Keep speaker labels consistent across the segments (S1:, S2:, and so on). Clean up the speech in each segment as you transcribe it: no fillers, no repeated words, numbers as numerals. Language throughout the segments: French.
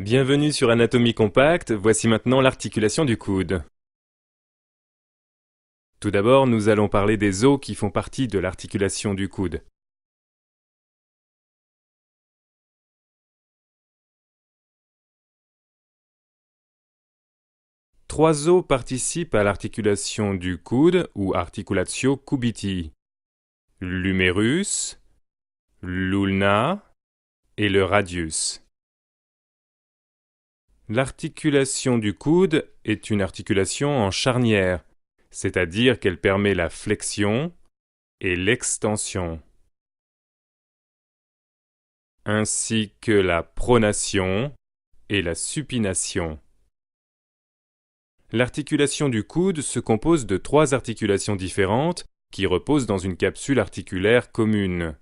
S1: Bienvenue sur Anatomie Compacte, voici maintenant l'articulation du coude. Tout d'abord, nous allons parler des os qui font partie de l'articulation du coude. Trois os participent à l'articulation du coude ou articulatio cubiti. L'humérus, l'ulna et le radius. L'articulation du coude est une articulation en charnière, c'est-à-dire qu'elle permet la flexion et l'extension, ainsi que la pronation et la supination. L'articulation du coude se compose de trois articulations différentes qui reposent dans une capsule articulaire commune.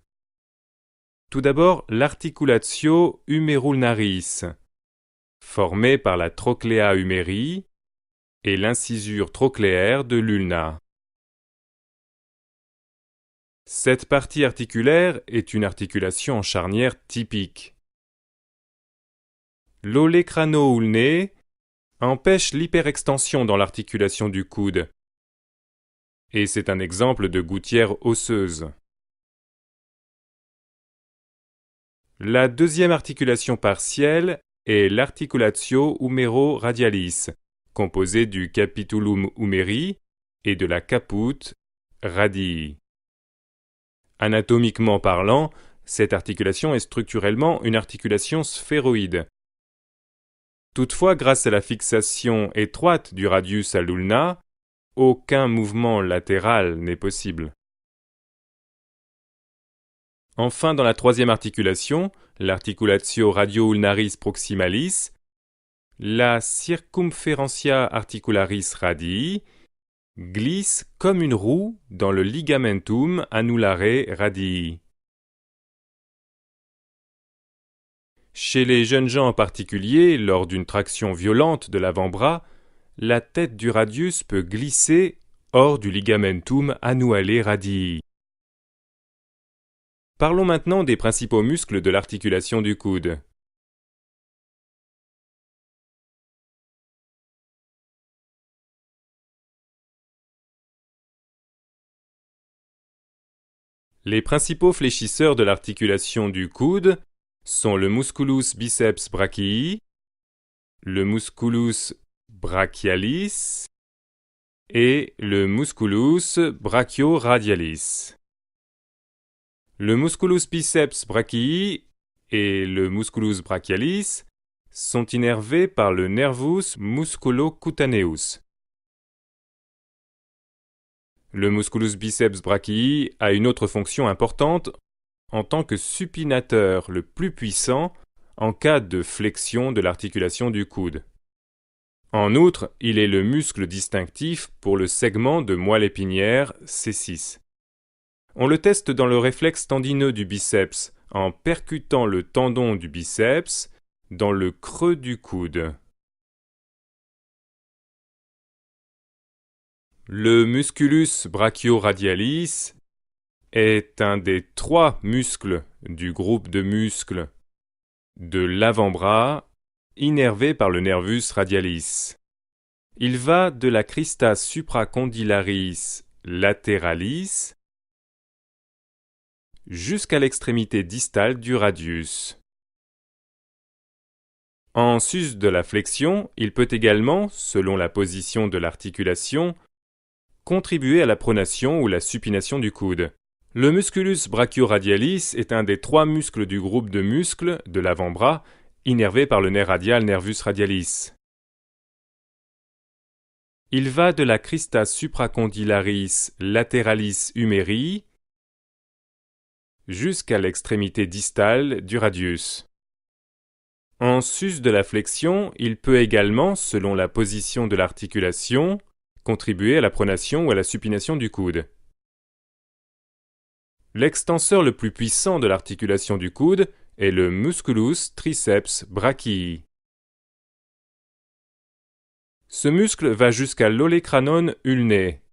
S1: Tout d'abord, l'articulatio humerulnaris, formée par la trochlea humeri et l'incisure trochléaire de l'ulna. Cette partie articulaire est une articulation en charnière typique. L'olecrano-ulné empêche l'hyperextension dans l'articulation du coude, et c'est un exemple de gouttière osseuse. La deuxième articulation partielle est l'articulatio humero-radialis, composée du capitulum humeri et de la caput radii. Anatomiquement parlant, cette articulation est structurellement une articulation sphéroïde. Toutefois, grâce à la fixation étroite du radius à l'ulna, aucun mouvement latéral n'est possible. Enfin, dans la troisième articulation, l'articulatio radio-ulnaris proximalis, la circumferentia articularis radii glisse comme une roue dans le ligamentum annulare radii. Chez les jeunes gens en particulier, lors d'une traction violente de l'avant-bras, la tête du radius peut glisser hors du ligamentum annulare radii. Parlons maintenant des principaux muscles de l'articulation du coude. Les principaux fléchisseurs de l'articulation du coude sont le musculus biceps brachii, le musculus brachialis et le musculus brachioradialis. Le musculus biceps brachii et le musculus brachialis sont innervés par le nervus musculocutaneus. Le musculus biceps brachii a une autre fonction importante en tant que supinateur le plus puissant en cas de flexion de l'articulation du coude. En outre, il est le muscle distinctif pour le segment de moelle épinière C6. On le teste dans le réflexe tendineux du biceps en percutant le tendon du biceps dans le creux du coude. Le musculus brachioradialis est un des trois muscles du groupe de muscles de l'avant-bras innervé par le nervus radialis. Il va de la crista supracondylaris lateralis jusqu'à l'extrémité distale du radius. En sus de la flexion, il peut également, selon la position de l'articulation, contribuer à la pronation ou la supination du coude. Le musculus brachioradialis est un des trois muscles du groupe de muscles de l'avant-bras innervé par le nerf radial nervus radialis. Il va de la crista supracondylaris lateralis humeri jusqu'à l'extrémité distale du radius. En sus de la flexion, il peut également, selon la position de l'articulation, contribuer à la pronation ou à la supination du coude. L'extenseur le plus puissant de l'articulation du coude est le musculus triceps brachii. Ce muscle va jusqu'à l'olecranon ulné.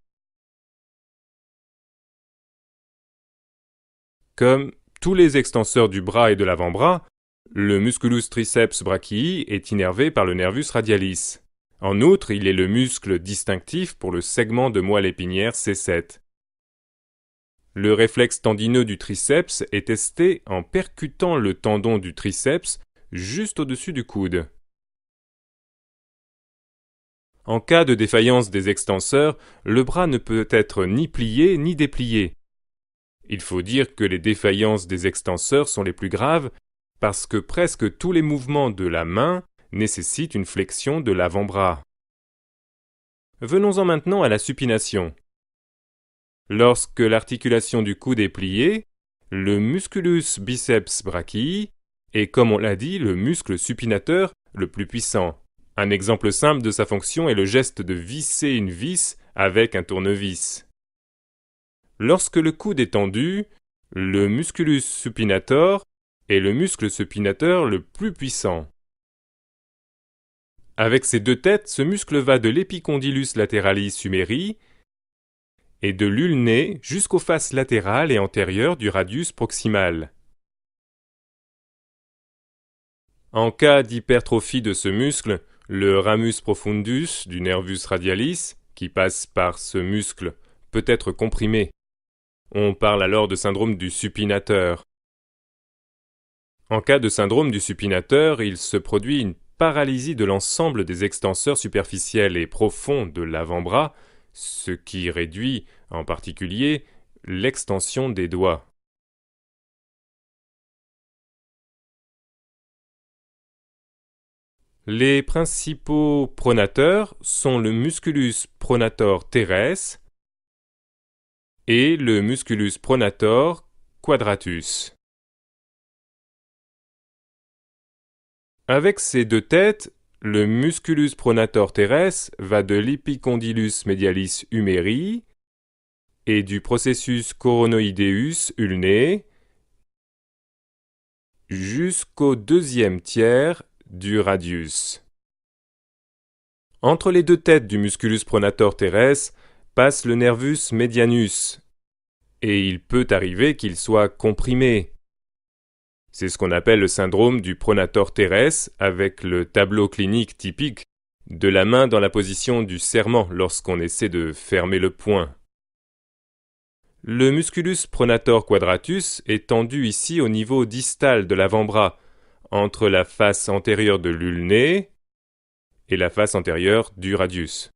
S1: Comme tous les extenseurs du bras et de l'avant-bras, Le musculus triceps brachii est innervé par le nervus radialis. En outre, il est le muscle distinctif pour le segment de moelle épinière C7. Le réflexe tendineux du triceps est testé en percutant le tendon du triceps juste au-dessus du coude. En cas de défaillance des extenseurs, le bras ne peut être ni plié ni déplié. Il faut dire que les défaillances des extenseurs sont les plus graves parce que presque tous les mouvements de la main nécessitent une flexion de l'avant-bras. Venons-en maintenant à la supination. Lorsque l'articulation du coude est pliée, le musculus biceps brachii est, comme on l'a dit, le muscle supinateur le plus puissant. Un exemple simple de sa fonction est le geste de visser une vis avec un tournevis. Lorsque le coude est tendu, le musculus supinator est le muscle supinateur le plus puissant. Avec ses deux têtes, ce muscle va de l'épicondylus lateralis humeri et de l'ulné jusqu'aux faces latérales et antérieures du radius proximal. En cas d'hypertrophie de ce muscle, le ramus profundus du nervus radialis, qui passe par ce muscle, peut être comprimé. On parle alors de syndrome du supinateur. En cas de syndrome du supinateur, il se produit une paralysie de l'ensemble des extenseurs superficiels et profonds de l'avant-bras, ce qui réduit, en particulier, l'extension des doigts. Les principaux pronateurs sont le musculus pronator teres et le musculus pronator quadratus. Avec ces deux têtes, le musculus pronator teres va de l'epicondylus medialis humeri et du processus coronoideus ulnae jusqu'au deuxième tiers du radius. Entre les deux têtes du musculus pronator teres passe le nervus medianus, et il peut arriver qu'il soit comprimé. C'est ce qu'on appelle le syndrome du pronator teres avec le tableau clinique typique de la main dans la position du serrement lorsqu'on essaie de fermer le poing. Le musculus pronator quadratus est tendu ici au niveau distal de l'avant-bras, entre la face antérieure de l'ulné et la face antérieure du radius.